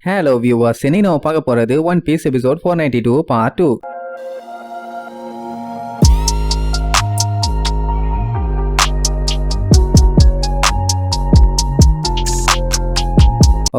Hello viewers, இன்னைக்கு நம்ம பார்க்க போறது One Piece episode 492 part 2.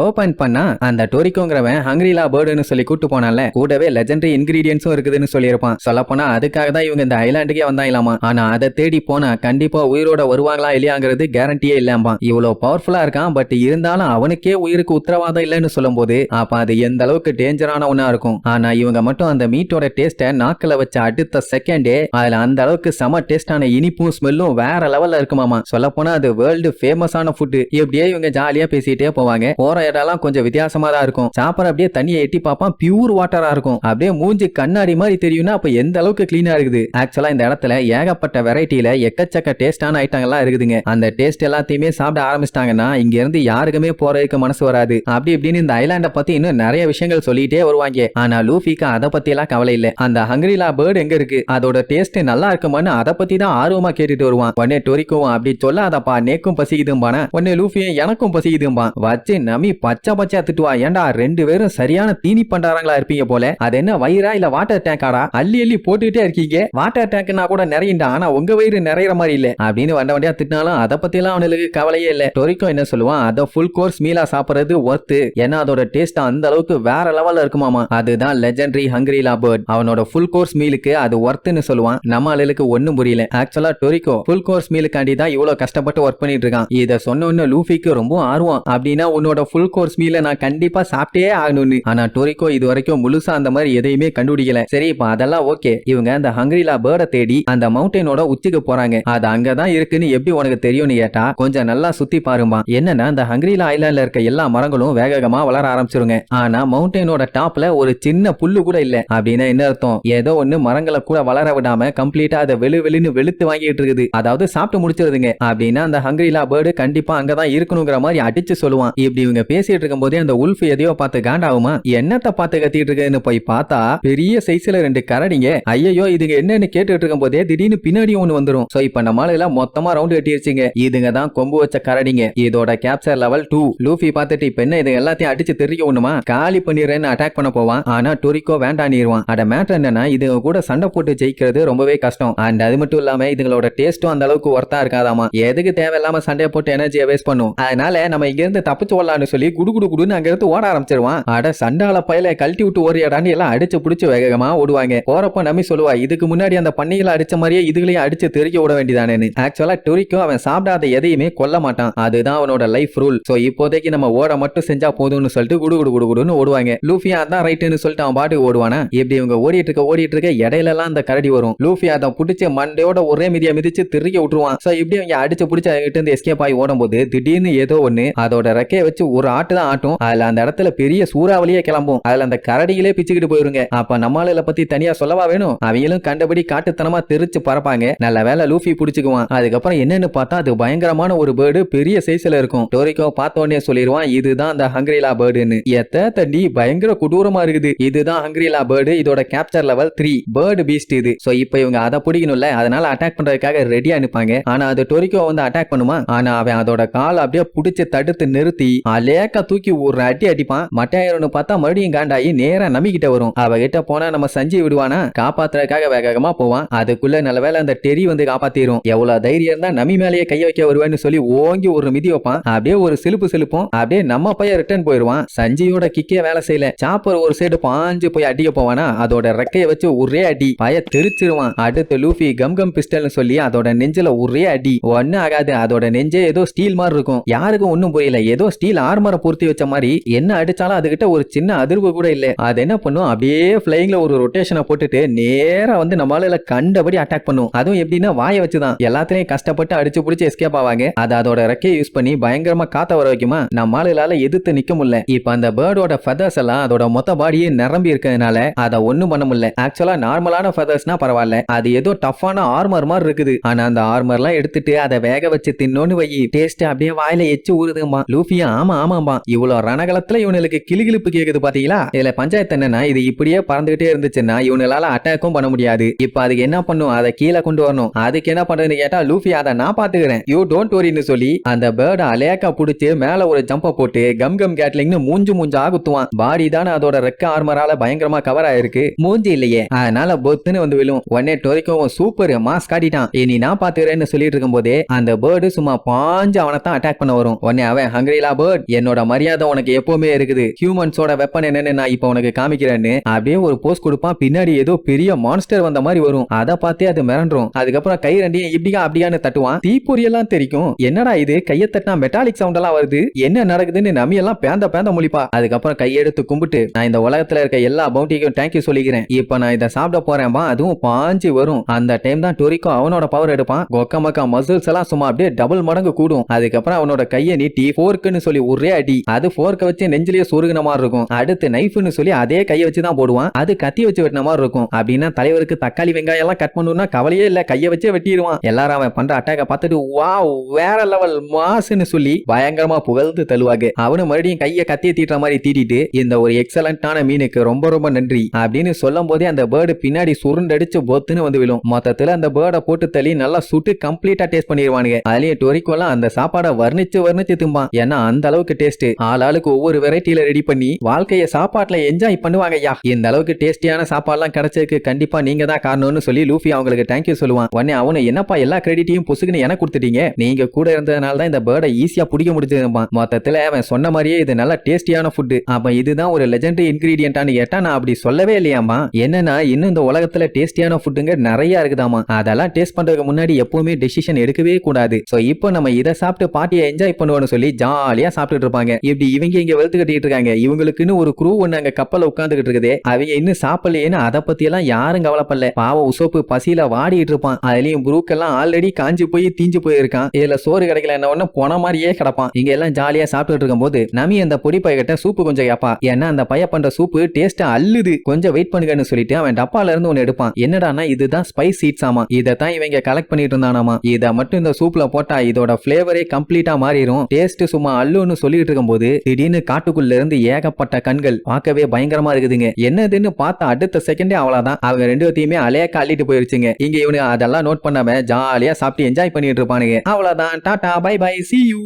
Open பண்ணா அந்த டோரிக்கோங்கிறவன் ஹங்கிரிலா பேர்டுன்னு சொல்லி கூட்டு போனால கூடவே லெஜெண்டரி இன்கிரீடியன்ஸும் இருக்குதுன்னு சொல்லியிருப்பான். சொல்ல போனா அதுக்காக தான் இவங்க இந்த ஐலாண்டுக்கே வந்தாங்களாமா. ஆனா அதை தேடி போனா கண்டிப்பா உயிரோட வருவாங்களா இல்லையாங்கிறது கேரண்டியே இல்லாமா. இவ்வளவு பவர்ஃபுல்லா இருக்கான், பட் இருந்தாலும் அவனுக்கே உயிருக்கு உத்தரவாதம் இல்லைன்னு சொல்லும் போது அப்ப அது எந்த அளவுக்கு டேஞ்சரான ஒண்ணா இருக்கும். ஆனா இவங்க மட்டும் அந்த மீட்டோட டேஸ்ட நாக்கில வச்ச அடுத்த செகண்டே அதுல அந்த அளவுக்கு செம டேஸ்டான இனிப்பும் ஸ்மெல்லும் வேற லெவல்ல இருக்குமாமா. சொல்ல போனா அது வேர்ல்டு ஃபேமஸான ஃபுட். இப்படியே இவங்க ஜாலியா பேசிட்டே போவாங்க. போற இடம்லாம் கொஞ்சம் வித்தியாசமா தான் இருக்கும். சாப்பிட அப்படியே தண்ணியை எட்டி பார்ப்பான், பியூர் வாட்டரா இருக்கும். அப்படியே மூஞ்சி கண்ணாடி மாதிரி தெரியும்னா அப்ப எந்த அளவுக்கு கிளீனா இருக்குது. ஆக்சுவலா இந்த இடத்துல ஏகப்பட்ட வெரைட்டில எக்கச்சக்க டேஸ்டான ஐட்டங்கள்லாம் இருக்குதுங்க. அந்த டேஸ்ட் எல்லாத்தையுமே சாப்பிட ஆரம்பிச்சிட்டாங்கன்னா இங்க இருந்து யாருக்குமே போறதுக்கு மனசு வராது. அப்படி இப்படின்னு இந்த ஐலாண்ட பத்தி இன்னும் நிறைய விஷயங்கள் சொல்லிட்டே வருவாங்க. ஆனா லூஃபிக்கு அதை பத்தி எல்லாம் கவலை இல்ல. அந்த ஹங்கிரிலா பேர்டு எங்க இருக்கு, அதோட டேஸ்ட் நல்லா இருக்குமான்னு அதை பத்தி தான் ஆர்வமா கேட்டுட்டு வருவான். உடனே டோரிக்கும் அப்படி சொல்லாதப்பா, நேக்கும் பசிக்குதும்பான உடனே லூஃபியும் எனக்கும் பசிக்குதும்பான். வச்சு நமி பச்சை பச்சையா திட்டுவா. ஏண்டா ரெண்டு பேரும் சரியான தீனி பண்டாரங்களா இருப்பீங்க போல. அது என்ன வயிறா இல்ல வாட்டர் டேங்காடா, அள்ளி அள்ளி போட்டுக்கிட்டே இருக்கீங்க. வாட்டர் டேங்க்னா கூட நிறையண்டா, ஆனா உங்க வயிறு நிறையற மாதிரி இல்ல அப்படின்னு வண்ட வண்டியா திட்டினாலும் அதை பத்தி எல்லாம் அவனுக்கு கவலையே இல்ல. டோரிக்கோ என்ன சொல்லுவான், அதை ஃபுல் கோர்ஸ் மீலா சாப்பிடுறது ஒர்த்து. ஏன்னா அதோட டேஸ்ட் அந்த அளவுக்கு வேற லெவல்ல இருக்குமாமா. அதுதான் லெஜெண்டரி ஹங்கிரிலா பேர்ட். அவனோட ஃபுல் கோர்ஸ் மீலுக்கு அது ஒர்த்துன்னு சொல்லுவான். நம்ம ஆளுக்கு ஒண்ணும் புரியல. ஆக்சுவலா டோரிக்கோ ஃபுல் கோர்ஸ் மீலுக்காண்டி தான் இவ்வளவு கஷ்டப்பட்டு ஒர்க் பண்ணிட்டு இருக்கான். இதை சொன்ன உடனே லூஃபிக்கு ரொம்ப ஆர்வம். அப்படின்னா உன்னோட ஃபுல் கோர்ஸ் மீல நான் கண்டிப்பா சாப்பிட்டே ஆகணும்னு. ஆனா டோரிக்கோ இது வரைக்கும் முழுசா அந்த மாதிரி எதையுமே கண்டுபிடிக்கல. சரி இப்ப அதெல்லாம் ஓகே. இவங்க அந்த ஹங்கிரிலா பேர்டை தேடி அந்த மவுண்டனோட உச்சிக்கு போறாங்க. அது அங்கதான் இருக்குன்னு எப்படி உனக்கு தெரியும்னு கேட்டா கொஞ்சம் நல்லா சுத்தி பாருமா. என்னன்னா அந்த ஹங்கிரிலா ஐலாண்ட்ல இருக்க எல்லா மரங்களும் வேகமா வளர ஆரம்பிச்சிருங்க. ஆனா மவுண்டனோட டாப்ல ஒரு சின்ன புல்லு கூட இல்ல. அப்படின்னா என்ன அர்த்தம், ஏதோ ஒண்ணு மரங்களை கூட வளர விடாம கம்ப்ளீட்டா அதை வெளுன்னு வெளுத்து வாங்கிட்டு இருக்குது. அதாவது சாப்பிட்டு முடிச்சிருதுங்க. அப்படின்னா அந்த ஹங்கிரிலா பேர்டு கண்டிப்பா அங்கதான் இருக்கணுங்கிற மாதிரி அடிச்சு சொல்லுவான். இப்படி இவங்க பேசிட்டு இருக்கும் போதே அந்த உல்ஃப் எதையோ பார்த்து காண்டாவுமா. என்னத்தை பார்த்து கத்திட்டு இருக்குன்னு போய் பார்த்தா பெரிய சைஸ்ல ரெண்டு கரடிங்க. ஐயோ இதுங்க என்னன்னு கேட்டுட்டு இருக்கும் போதே திடீர்னு பின்னாடி ஒண்ணு வந்துரும். சோ இப்ப நம்மளால எல்லாம் மொத்தமா ரவுண்ட் கட்டிருச்சுங்க. இதுங்க தான் கொம்பு வச்ச கரடிங்க. இதோட கேப்சர் லெவல் 2. லூஃபி பார்த்துட்டு இப்ப என்ன இது எல்லாத்தையும் அடிச்சு தெரிவிக்க ஒண்ணுமா, காலி பண்ணிடுறேன்னு அட்டாக் பண்ண போவான். ஆனா டோரிக்கோ வேண்டானிடுவான். அட மேட்டர் என்னன்னா இதுங்க கூட சண்டை போட்டு ஜெயிக்கிறது ரொம்பவே கஷ்டம். அண்ட் அது மட்டும் இல்லாம இதுங்களோட டேஸ்டும் அந்த அளவுக்கு ஒர்த்தா இருக்காதாமா. எதுக்கு தேவையில்லாம சண்டையை போட்டு எனர்ஜியை வேஸ்ட் பண்ணும். அதனால நம்ம இங்க இருந்து தப்பிச்சு வரலாம்னு சொல்லி குடு குடு குடுன்னு அங்க இருந்து ஓட ஆரம்பிச்சிருவான். அட சண்டால பயல கழட்டி விட்டு ஓரியாடான்னு எல்லாம் அடிச்சு புடிச்சு வேகமா ஓடுவாங்க. போறப்ப நம்பி சொல்லுவா, இதுக்கு முன்னாடி அந்த பண்ணைகளை அடிச்ச மாதிரியே இதுகளையும் அடிச்சு தெரிக்க விட வேண்டியதானு. ஆக்சுவலா டோரிக்கோ அவன் சாப்பிடாத எதையுமே கொல்ல மாட்டான். அதுதான் அவனோட லைஃப் ரூல். சோ இப்போதைக்கு நம்ம ஓட மட்டும் செஞ்சா போதும்னு சொல்லிட்டு குடு குடு குடு குடுன்னு ஓடுவாங்க. லூஃபி அதான் ரைட்னு சொல்லிட்டு அவன் பாட்டுக்கு ஓடுவானா. இப்படி இவங்க ஓடிட்டு இருக்க இடையில எல்லாம் அந்த கரடி வரும். லூஃபி அதை புடிச்சு மண்டையோட ஒரே மிதியா மிதிச்சு திருக்க விட்டுருவான். சோ இப்படி அவங்க அடிச்சு புடிச்சு கிட்ட இருந்து எஸ்கேப் ஆகி ஓடும் போது திடீர்னு ஏதோ ஒண்ணு அதோட ரெக்கையை வச்சு ஒரு ஆட்டு தான் ஆட்டும். அதுல அந்த இடத்துல பெரிய சூறாவளியே கிளம்பும். அதுல அந்த கரடிகளே பிச்சுக்கிட்டு போயிருங்க. அப்ப நம்மளால பத்தி தனியா சொல்லவா வேணும். அவங்களும் கண்டபடி காட்டுத்தனமா தெரிச்சு பறப்பாங்க. நல்ல வேலை லூஃபி புடிச்சுக்குவான். அதுக்கப்புறம் என்னன்னு பார்த்தா அது பயங்கரமான ஒரு பேர்டு, பெரிய சைஸ்ல இருக்கும். டோரிக்கோ பார்த்த உடனே சொல்லிடுவான், இதுதான் அந்த ஹங்கிரிலா பேர்டுன்னு. எத்த தண்ணி பயங்கர கொடூரமா இருக்குது. இதுதான் ஹங்கிரிலா பேர்டு. இதோட கேப்சர் லெவல் 3. பேர்டு பீஸ்ட் இது. சோ இப்போ இவங்க அதை பிடிக்கணும்ல, அதனால அட்டாக் பண்றதுக்காக ரெடியா அனுப்பாங்க. ஆனா அது டோரிக்கோ வந்து அட்டாக் பண்ணுமா. ஆனா அவன் அதோட கால் அப்படியே புடிச்சு தடுத்து நிறுத்தி அலேக்கா தூக்கி ஒரு அடி அடிப்பான். மட்டையாயிரம்னு பார்த்தா மறுபடியும் காண்டாயி நேரா நம்பிக்கிட்ட வரும். அவகிட்ட போனா நம்ம சஞ்சி விடுவானா, காப்பாத்துறதுக்காக வேகமா போவான். அதுக்குள்ள நல்லவேளை அந்த டெரி வந்து காப்பாத்திரும். எவ்வளவு தைரியம் இருந்தா நம்பி மேலேயே கைய வைக்க வருவேன்னு சொல்லி ஓங்கி ஒரு மிதி வைப்பான். அப்படியே ஒரு சிலுப்பும் அப்படியே நம்ம பையன் ரிட்டர்ன் போயிருவான். சஞ்சியோட கிக்கே வேலை செய்யல. சாப்பர் ஒரு சைடு பாஞ்சு போய் அடிக்க போவானா, அதோட ரெக்கைய வச்சு ஒரே அடி பய தெரிச்சிருவான். அடுத்து லூஃபி கம் பிஸ்டல்னு சொல்லி அதோட நெஞ்சில ஒரே அடி. ஒண்ணு ஆகாது. அதோட நெஞ்சே ஏதோ ஸ்டீல் மாதிரி இருக்கும். யாருக்கும் ஒண்ணும் புரியல. ஏதோ ஸ்டீல் ஆர்மரை பூர்த்தி வச்ச மாதிரி என்ன அடிச்சாலும் அதுகிட்ட ஒரு சின்ன அதிர்வு கூட இல்ல. அது என்ன பண்ணும், அப்படியே ஃப்ளைங்ல ஒரு ரொட்டேஷனை போட்டுட்டு நேரா வந்து நம்மளால கண்டபடி அட்டாக் பண்ணும். அதுவும் எப்படின்னா வாய வச்சுதான். எல்லாத்தையும் கஷ்டப்பட்டு அடிச்சு புடிச்சு எஸ்கேப் ஆவாங்க. அது அதோட ரெக்கையை யூஸ் பண்ணி பயங்கரமா காத்த வர வைக்குமா. நம்மளால எதிர்த்து நிக்க முடியல. இப்ப அந்த பேர்டோட ஃபெதர்ஸ் எல்லாம் அதோட மொத்த பாடியே நிரம்பி இருக்கிறதுனால அதை ஒண்ணும் பண்ண முடியல. ஆக்சுவலா நார்மலான ஃபெதர்ஸ்னா பரவாயில்ல, அது ஏதோ டஃப்பான ஆர்மர் மாதிரி இருக்குது. ஆனா அந்த ஆர்மர்லாம் எடுத்துட்டு அதை வேக வச்சு தின்னோன்னு வை, டேஸ்ட் அப்படியே வாயில எச்சு ஊறுதுமா. லூஃபியா ஆமா ஆமாம்பா இவ்வளவு ரணகலத்துல இவனுக்கு கிளுகிளுப்பு கேக்குது பாத்தீங்களா. இதுல பஞ்சாயத்து என்னன்னா இது இப்படியே பறந்துகிட்டே இருந்துச்சுன்னா இவனால அட்டாக்கும் பண்ண முடியாது. இப்ப அதுக்கு என்ன பண்ணும், அதை கீழே கொண்டு வரணும். அதுக்கு என்ன பண்றதுன்னு கேட்டா லூஃபி அதை நான் பாத்துக்கிறேன் யூ டோன்ட் வரின்னு சொல்லி அந்த பேர்ட அலேக்கா புடிச்சு மேல ஒரு ஜம்ப போட்டு கம் கம் கேட்லிங்னு மூஞ்சு ஆகுத்துவான். பாடி தானே அதோட ரெக்க ஆர்மரால பயங்கரமா கவர் ஆயிருக்கு, மூஞ்சி இல்லையே, அதனால பொத்துன்னு வந்து விழும். உடனே டோரிக்கும் சூப்பர் மாஸ் காட்டிட்டான், இனி நான் பாத்துக்கிறேன்னு சொல்லிட்டு இருக்கும் போதே அந்த பேர்டு சும்மா பாஞ்சு அவனைத்தான் அட்டாக் பண்ண வரும். உடனே அவன் ஹங்கிரிலா பேர்ட் என்னோட மரியாதை உனக்கு எப்பவுமே இருக்குது, ஹியூமன்ஸோட வெப்பன் என்னன்னு நான் இப்ப உனக்கு காமிக்கிறேன்னு அப்படியே ஒரு போஸ்ட் கொடுப்பான். பின்னாடி ஏதோ பெரிய மான்ஸ்டர் வந்த மாதிரி வரும். அதை பார்த்தே அது மிரண்டும். அதுக்கப்புறம் கை ரெண்டையும் இப்படியா அப்படியான்னு தட்டுவான். தீப்பொறி எல்லாம் தெரிக்கும். என்னடா இது கையை தட்டினா மெட்டாலிக் சவுண்ட் எல்லாம் வருது, என்ன நடக்குதுன்னு நம்மி எல்லாம் பேந்த முழிப்பா. அதுக்கப்புறம் கையெடுத்து கும்பிட்டு நான் இந்த உலகத்துல இருக்க எல்லா பவுண்டிக்கும் தேங்க்யூ சொல்லிக்கிறேன், இப்ப நான் இதை சாப்பிட போறேன் பா. அதுவும் பாஞ்சு வரும். அந்த டைம் தான் டோரிக்கோ அவனோட பவர் எடுப்பான். கொக்கமக்கா மசில்ஸ் எல்லாம் சும்மா அப்படியே டபுள் மடங்கு கூடும். அதுக்கப்புறம் அவனோட கையை நீட்டி ஃபோர்க்குன்னு சொல்லி ஒரே அடி. அது ஃபோர்க்கை வச்சு நெஞ்சிலேயே சொருகின மாதிரி இருக்கும். அடுத்து நைஃப்னு சொல்லி அதே கையை வச்சு தான் போடுவான். அது கத்தி வச்சு வெட்டின மாதிரி இருக்கும். அப்படின்னா தலைவருக்கு தக்காளி வெங்காயம் எல்லாம் கட் பண்ணணும்னா கவலையே இல்ல, கையை வச்சே வெட்டிடுவான். எல்லாரும் அவன் பண்ற அட்டாக்க பார்த்துட்டு வாவ் வேற லெவல் மாஸ்ன்னு சொல்லி பயங்கரமா புகழ்ந்து தள்ளுவாங்க. அவனு மறுபடியும் கையை கத்தியை தீட்டுற மாதிரி தீட்டிட்டு இந்த ஒரு எக்ஸலண்டான மீனுக்கு ரொம்ப ரொம்ப நன்றி அப்படின்னு சொல்லும் போதே அந்த பேர்டு பின்னாடி சுருண்டடிச்சு பொத்துன்னு வந்து விழும். மொத்தத்துல அந்த பேர்டை போட்டு தள்ளி நல்லா சுட்டு கம்ப்ளீட்டா டேஸ்ட் பண்ணிடுவானுங்க. அதுலயும் டோரிக்கோலாம் அந்த சாப்பாடை வர்ணிச்சு திம்பான். ஏன்னா அந்த அளவுக்கு டேஸ்ட். ஆளாளுக்கு ஒவ்வொரு வெரைட்டில ரெடி பண்ணி வாழ்க்கைய சாப்பாட்டுல என்ஜாய் பண்ணுவாங்க. ஐயா இந்த அளவுக்கு டேஸ்டியான சாப்பாடுலாம் கிடைச்சதுக்கு கண்டிப்பா நீங்க தான் காரணம்னு சொல்லி லூஃபி அவங்களுக்கு தேங்க்யூ சொல்லுவான். உடனே அவனு என்னப்பா எல்லா கிரெடிட்டையும் பொசுக்குன்னு எனக்கு கொடுத்துட்டீங்க, நீங்க கூட இருந்ததுனால தான் இந்த பேர்டை ஈஸியா பிடிக்க முடிஞ்சதுப்பான். மொத்தத்துல அவன் சொன்ன மாதிரியே இது நல்ல டேஸ்டியான ஃபுட். அப்ப இதுதான் ஒரு லெஜெண்டரி இன்கிரீடியன்ட்டான்னு கேட்டா நான் அப்படி சொல்லவே இல்லையாமா. என்னன்னா இன்னும் இந்த உலகத்துல டேஸ்டியான ஃபுட்டுங்க நிறைய இருக்குதாமா. அதெல்லாம் டேஸ்ட் பண்றதுக்கு முன்னாடி எப்பவுமே டெசிஷன் எடுக்கவே கூடாது. சோ இப்போ நம்ம இதை சாப்பிட்டு பார்ட்டியை என்ஜாய் பண்ணுவோம்னு சொல்லி ஜாலியா சாப்பிட்டுட்டு இருப்பாங்க. இப்படி இவங்க இங்க வெளுத்து கட்டிட்டு இருக்காங்க. இவங்களுக்குன்னு ஒரு குரூ ஒண்ணு அங்க கப்பல்ல உட்காந்துக்கிட்டு இருக்குது. அவங்க இன்னும் சாப்பிடலையேன்னு அதை பத்தி எல்லாம் யாரும் கவலைப்படல. பாவம் உசோப்பு பசியில வாடிட்டு இருப்பான். அதுலயும் புரூக் எல்லாம் ஆல்ரெடி காஞ்சி போய் தீஞ்சு போயிருக்கான். இதுல சோறு கிடைக்கல என்ன ஒண்ணு போன மாதிரியே கிடப்பான். இங்க எல்லாம் ஜாலியா சாப்பிட்டுட்டு இருக்கும் போது நமி அந்த பொடி பையகிட்ட சூப்பு கொஞ்சம் கேப்பா. ஏன்னா அந்த பைய பண்ற சூப்பு டேஸ்ட் அல்லுது, கொஞ்சம் வெயிட் பண்ணுங்கன்னு சொல்லிட்டு அவன் டப்பால இருந்து ஒன்னு எடுப்பான். என்னடானா இதுதான் ஸ்பைஸ் சீட்ஸ் ஆமா, இதைத்தான் இவங்க கலெக்ட் பண்ணிட்டு இருந்தானாமா. இதை மட்டும் இந்த சூப்ல போட்டா இதோட பிளேவரே கம்ப்ளீட்டா மாறிடும். டேஸ்ட் சும்மா அல்லுன்னு சொல்லிட்டு இருக்கும் போது திடீர்னு காட்டுக்குள்ள இருந்து ஏகப்பட்ட கண்கள் பார்க்கவே பயங்கரமா இருக்குதுங்க. என்னதுன்னு பார்த்தா அடுத்த செகண்டே அவ்வளவுதான் அவங்க ரெண்டு பேத்தையுமே அலையக்க அள்ளிட்டு போயிருச்சுங்க. இங்க இவனு அதெல்லாம் நோட் பண்ணாம ஜாலியா சாப்பிட்டு என்ஜாய் பண்ணிட்டு இருப்பானுங்க. அவ்வளவுதான், டாடா பை பை, see you.